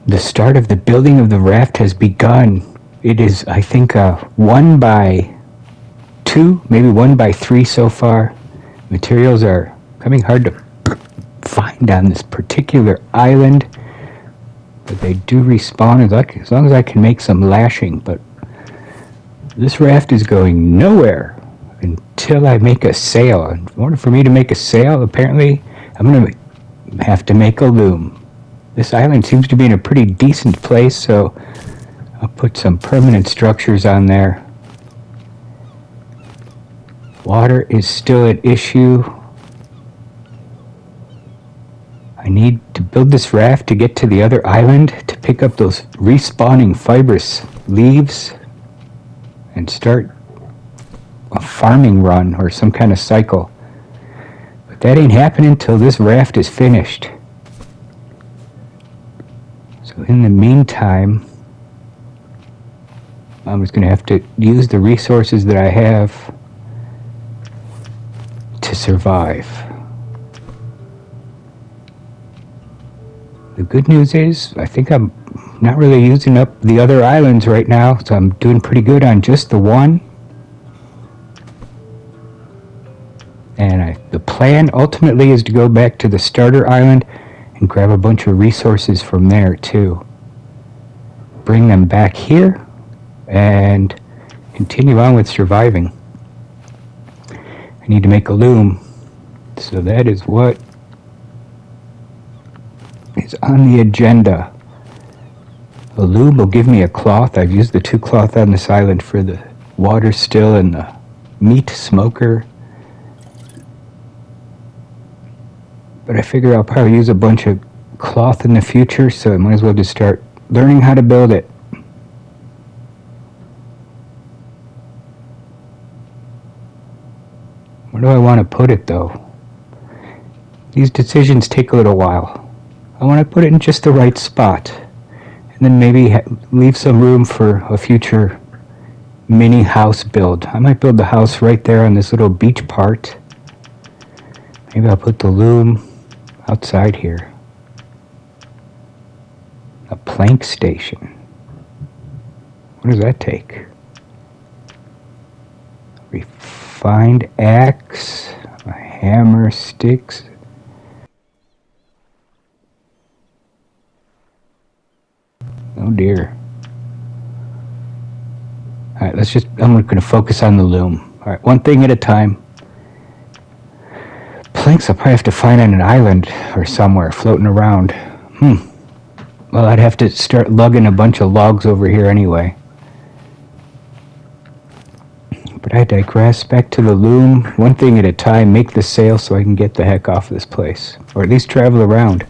The start of the building of the raft has begun. It is, I think, 1x2, maybe 1x3 so far. Materials are coming hard to find on this particular island, but they do respawn as long as I can make some lashing. But this raft is going nowhere until I make a sail. In order for me to make a sail, apparently, I'm going to have to make a loom. This island seems to be in a pretty decent place, so I'll put some permanent structures on there. Water is still an issue. I need to build this raft to get to the other island to pick up those respawning fibrous leaves and start a farming run or some kind of cycle. But that ain't happening until this raft is finished. So in the meantime, I'm just going to have to use the resources that I have to survive. The good news is, I think I'm not really using up the other islands right now, so I'm doing pretty good on just the one. And the plan ultimately is to go back to the starter island and grab a bunch of resources from there too. Bring them back here and continue on with surviving. I need to make a loom, so that is what is on the agenda. A loom will give me a cloth. I've used the 2 cloth on this island for the water still and the meat smoker. But I figure I'll probably use a bunch of cloth in the future, so I might as well just start learning how to build it. Where do I want to put it, though? These decisions take a little while. I want to put it in just the right spot, and then maybe leave some room for a future mini house build. I might build the house right there on this little beach part. Maybe I'll put the loom outside here. A plank station. What does that take? Refined axe, a hammer, sticks. Oh dear. Alright, I'm going to focus on the loom. Alright, one thing at a time. Planks I'll probably have to find on an island or somewhere floating around. Well, I'd have to start lugging a bunch of logs over here anyway. But I digress. Back to the loom. One thing at a time. Make the sail so I can get the heck off this place. Or at least travel around.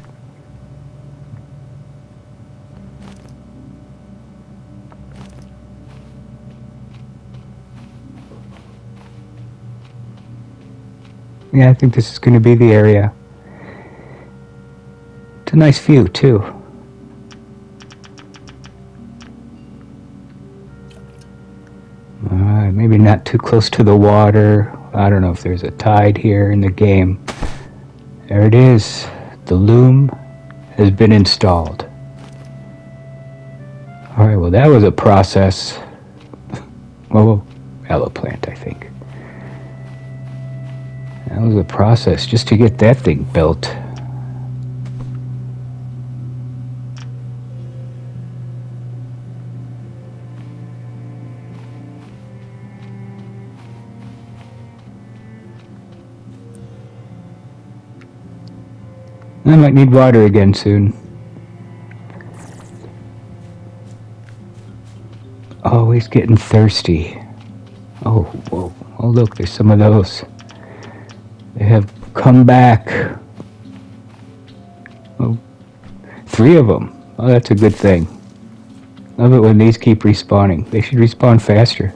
Yeah, I think this is going to be the area. It's a nice view, too. Maybe not too close to the water. I don't know if there's a tide here in the game. There it is. The loom has been installed. Alright, well that was a process. Well, aloe plant, I think. That was a process just to get that thing built. I might need water again soon. Always getting thirsty. Oh, whoa. Oh, look, there's some of those. They have come back. Oh, 3 of them. Oh, that's a good thing. Love it when these keep respawning. They should respawn faster.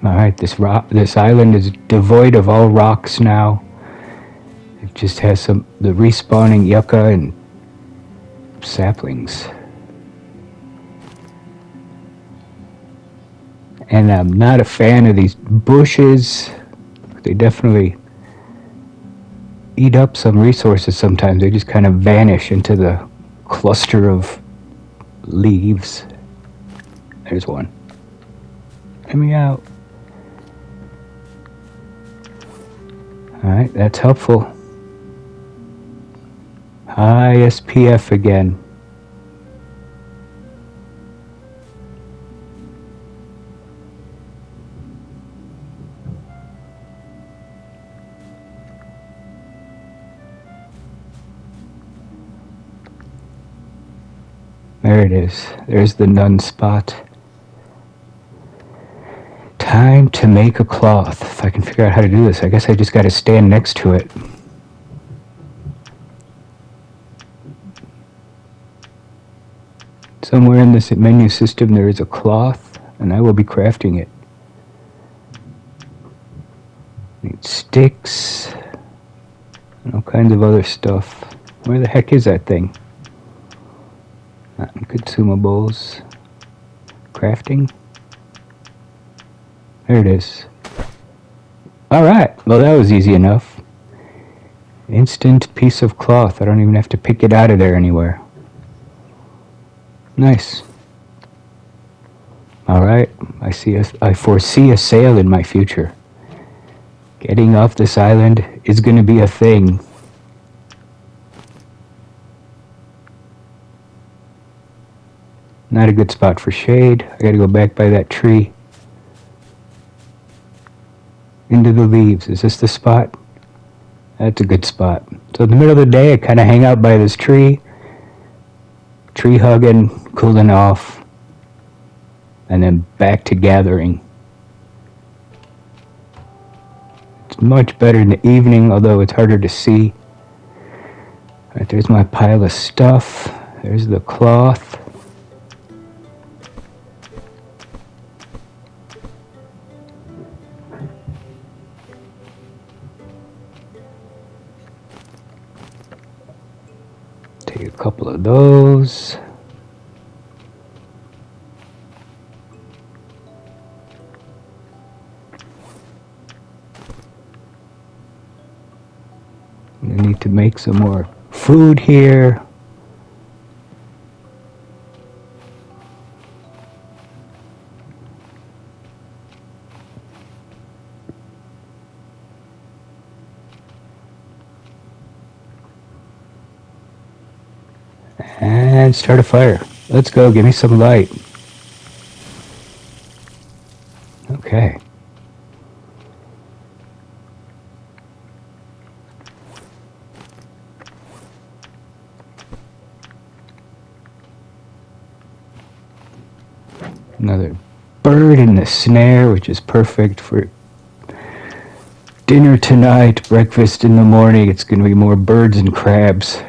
Alright, this island is devoid of all rocks now. It just has the respawning yucca and saplings. And I'm not a fan of these bushes. They definitely eat up some resources sometimes. They just kind of vanish into the cluster of leaves. There's one. Let me out. Alright, that's helpful. High SPF again. There it is. There's the nun spot. Time to make a cloth. If I can figure out how to do this, I guess I just got to stand next to it. Somewhere in this menu system there is a cloth, and I will be crafting it. Need sticks, and all kinds of other stuff. Where the heck is that thing? Not in consumables. Crafting? There it is. Alright, well that was easy enough. Instant piece of cloth. I don't even have to pick it out of there anywhere. Nice. Alright, I foresee a sail in my future. Getting off this island is going to be a thing. Not a good spot for shade. I gotta go back by that tree. Into the leaves. Is this the spot? That's a good spot. So in the middle of the day, I kind of hang out by this tree. Tree hugging, cooling off. And then back to gathering. It's much better in the evening, although it's harder to see. Alright, there's my pile of stuff. There's the cloth. Take a couple of those. I need to make some more food here. And start a fire. Let's go, give me some light. Okay. Another bird in the snare, which is perfect for dinner tonight, breakfast in the morning. It's going to be more birds and crabs.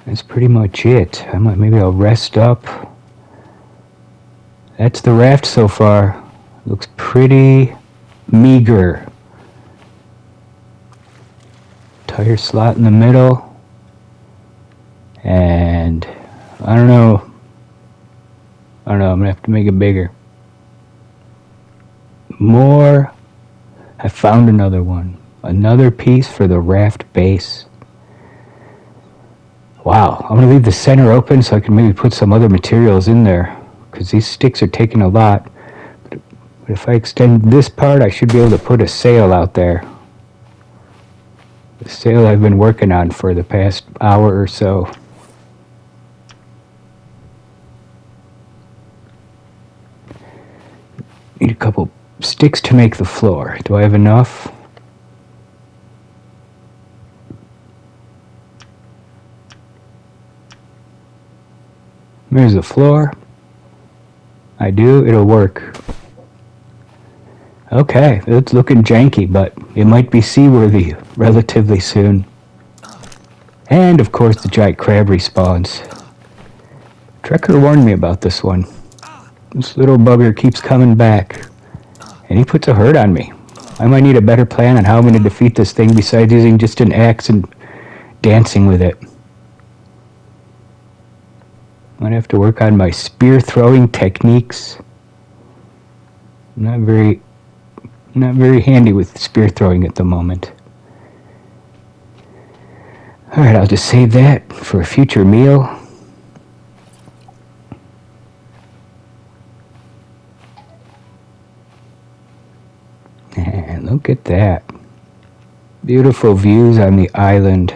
That's pretty much it. Maybe I'll rest up. That's the raft so far. Looks pretty meager. Tire slot in the middle. And I don't know. I'm gonna have to make it bigger. More. I found another one. Another piece for the raft base. Wow, I'm going to leave the center open so I can maybe put some other materials in there, because these sticks are taking a lot. But if I extend this part, I should be able to put a sail out there. The sail I've been working on for the past hour or so. Need a couple sticks to make the floor. Do I have enough? There's the floor. I do, it'll work. Okay, it's looking janky, but it might be seaworthy relatively soon. And of course the giant crab respawns. Trekker warned me about this one. This little bugger keeps coming back. And he puts a hurt on me. I might need a better plan on how I'm going to defeat this thing besides using just an axe and dancing with it. I'm going to have to work on my spear throwing techniques. I'm not very handy with spear throwing at the moment. Alright, I'll just save that for a future meal. And look at that. Beautiful views on the island.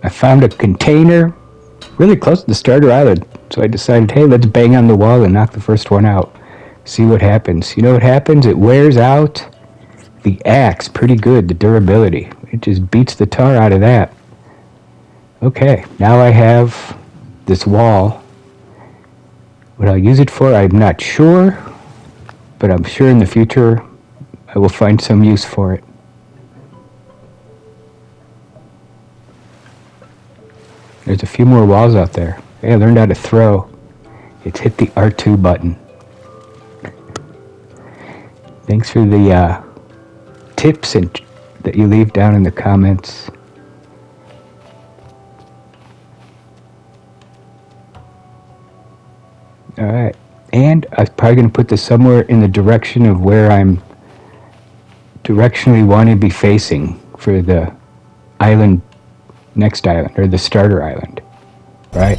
I found a container really close to the starter island. So I decided, hey, let's bang on the wall and knock the first one out. See what happens. You know what happens? It wears out the axe pretty good, the durability. It just beats the tar out of that. Okay, now I have this wall. What I'll use it for, I'm not sure, but I'm sure in the future I will find some use for it. There's a few more walls out there. Hey, I learned how to throw. It's hit the R2 button. Thanks for the tips that you leave down in the comments. Alright, and I'm probably going to put this somewhere in the direction of where I'm directionally want to be facing for the island, next island, or the starter island. Right?